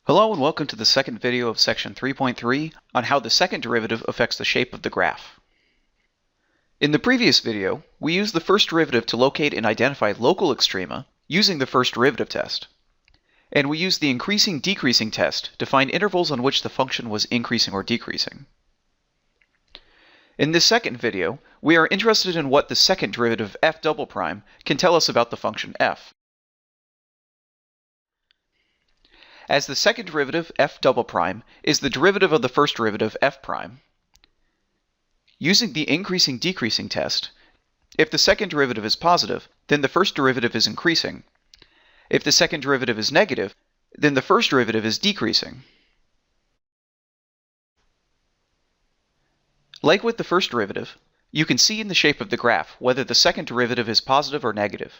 Hello and welcome to the second video of section 3.3 on how the second derivative affects the shape of the graph. In the previous video, we used the first derivative to locate and identify local extrema using the first derivative test. And we used the increasing-decreasing test to find intervals on which the function was increasing or decreasing. In this second video, we are interested in what the second derivative f double prime can tell us about the function f. As the second derivative f double prime is the derivative of the first derivative f prime, using the increasing-decreasing test, if the second derivative is positive, then the first derivative is increasing. If the second derivative is negative, then the first derivative is decreasing. Like with the first derivative, you can see in the shape of the graph whether the second derivative is positive or negative.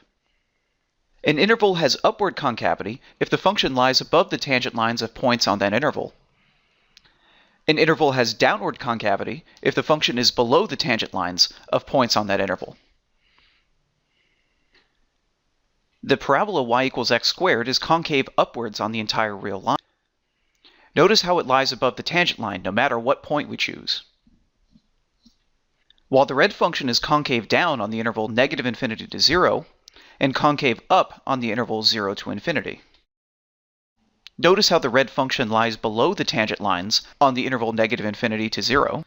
An interval has upward concavity if the function lies above the tangent lines of points on that interval. An interval has downward concavity if the function is below the tangent lines of points on that interval. The parabola y equals x squared is concave upwards on the entire real line. Notice how it lies above the tangent line no matter what point we choose. While the red function is concave down on the interval negative infinity to 0, and concave up on the interval 0 to infinity. Notice how the red function lies below the tangent lines on the interval negative infinity to 0,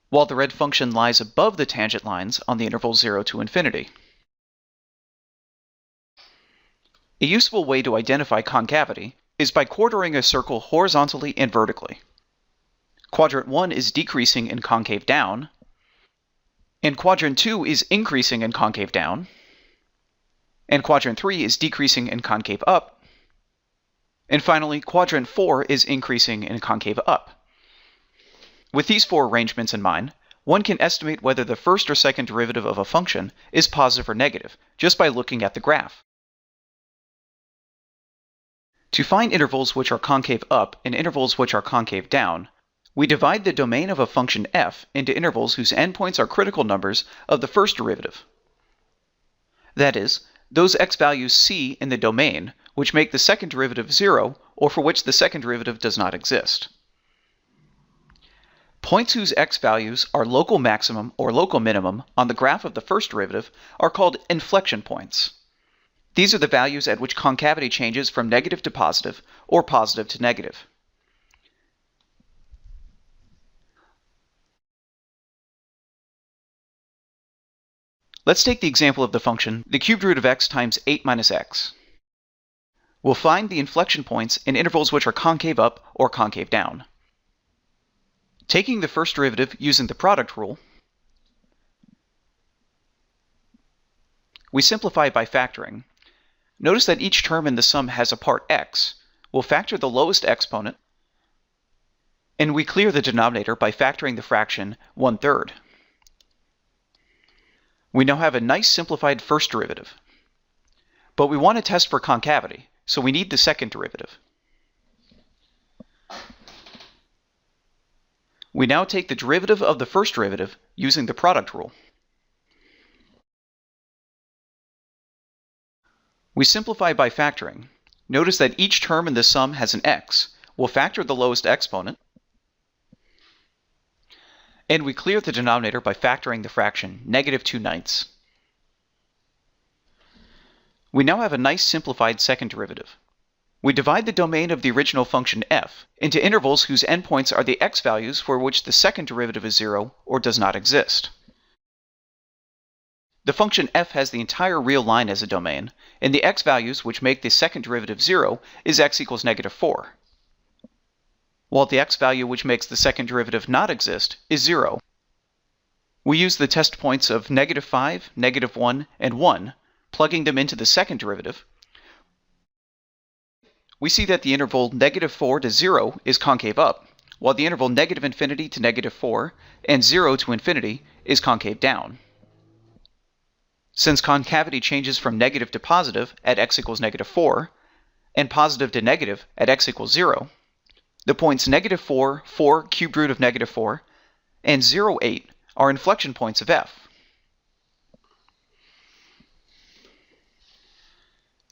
while the red function lies above the tangent lines on the interval 0 to infinity. A useful way to identify concavity is by quartering a circle horizontally and vertically. Quadrant 1 is decreasing in concave down, and quadrant 2 is increasing in concave down, and quadrant 3 is decreasing in concave up, and finally quadrant 4 is increasing in concave up. With these four arrangements in mind, one can estimate whether the first or second derivative of a function is positive or negative just by looking at the graph. To find intervals which are concave up and intervals which are concave down, we divide the domain of a function f into intervals whose endpoints are critical numbers of the first derivative. That is, those x values c in the domain which make the second derivative 0 or for which the second derivative does not exist. Points whose x values are local maximum or local minimum on the graph of the first derivative are called inflection points. These are the values at which concavity changes from negative to positive or positive to negative. Let's take the example of the function the cubed root of x times 8 minus x. We'll find the inflection points in intervals which are concave up or concave down. Taking the first derivative using the product rule, we simplify by factoring. Notice that each term in the sum has a part x. We'll factor the lowest exponent, and we clear the denominator by factoring the fraction 1/3. We now have a nice simplified first derivative. But we want to test for concavity, so we need the second derivative. We now take the derivative of the first derivative using the product rule. We simplify by factoring. Notice that each term in the sum has an x. We'll factor the lowest exponent, and we clear the denominator by factoring the fraction negative 2/9. We now have a nice simplified second derivative. We divide the domain of the original function f into intervals whose endpoints are the x values for which the second derivative is 0 or does not exist. The function f has the entire real line as a domain, and the x values which make the second derivative 0 is x equals -4. While the x value which makes the second derivative not exist is 0. We use the test points of -5, -1, and 1, plugging them into the second derivative. We see that the interval -4 to 0 is concave up, while the interval negative infinity to -4 and 0 to infinity is concave down. Since concavity changes from negative to positive at x equals -4, and positive to negative at x equals 0, the points -4, 4 cubed root of -4, and 0, 8 are inflection points of f.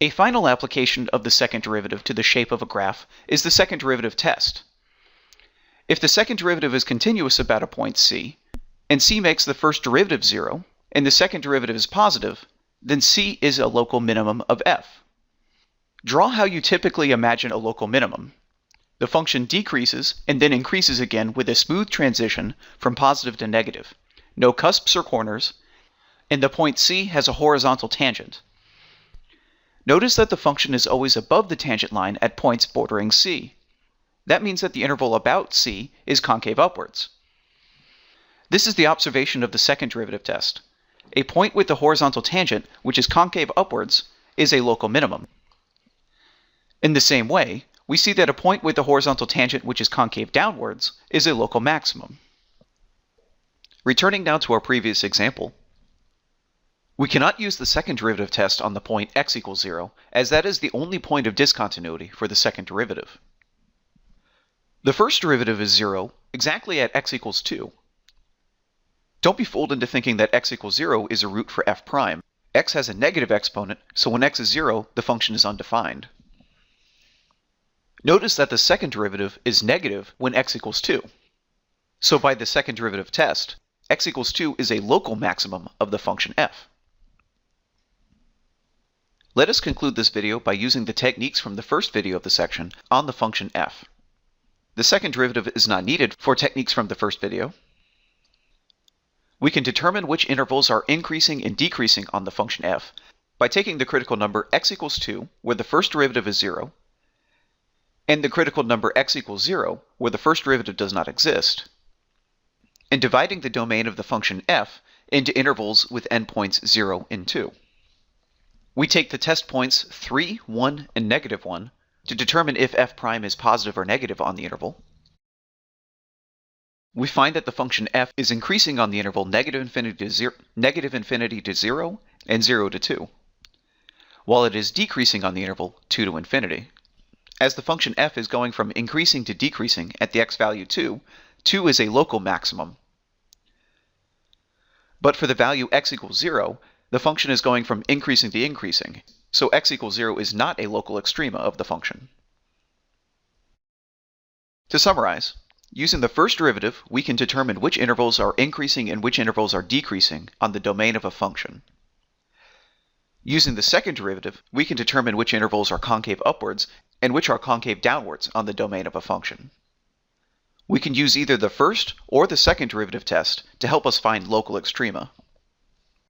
A final application of the second derivative to the shape of a graph is the second derivative test. If the second derivative is continuous about a point C, and C makes the first derivative 0, and the second derivative is positive, then C is a local minimum of f. Draw how you typically imagine a local minimum. The function decreases and then increases again with a smooth transition from positive to negative, no cusps or corners, and the point C has a horizontal tangent. Notice that the function is always above the tangent line at points bordering C. That means that the interval about C is concave upwards. This is the observation of the second derivative test. A point with the horizontal tangent, which is concave upwards, is a local minimum. In the same way, we see that a point with the horizontal tangent which is concave downwards is a local maximum. Returning now to our previous example, we cannot use the second derivative test on the point x equals 0, as that is the only point of discontinuity for the second derivative. The first derivative is 0 exactly at x equals 2. Don't be fooled into thinking that x equals 0 is a root for f prime. X has a negative exponent, so when x is 0, the function is undefined. Notice that the second derivative is negative when x equals 2. So by the second derivative test, x equals 2 is a local maximum of the function f. Let us conclude this video by using the techniques from the first video of the section on the function f. The second derivative is not needed for techniques from the first video. We can determine which intervals are increasing and decreasing on the function f by taking the critical number x equals 2, where the first derivative is 0, and the critical number x equals 0, where the first derivative does not exist, and dividing the domain of the function f into intervals with endpoints 0 and 2. We take the test points 3, 1, and -1 to determine if f prime is positive or negative on the interval. We find that the function f is increasing on the interval negative infinity to 0 and 0 to 2, while it is decreasing on the interval 2 to infinity. As the function f is going from increasing to decreasing at the x value 2, 2 is a local maximum. But for the value x equals 0, the function is going from increasing to increasing, so x equals 0 is not a local extrema of the function. To summarize, using the first derivative, we can determine which intervals are increasing and which intervals are decreasing on the domain of a function. Using the second derivative, we can determine which intervals are concave upwards and which are concave downwards on the domain of a function. We can use either the first or the second derivative test to help us find local extrema.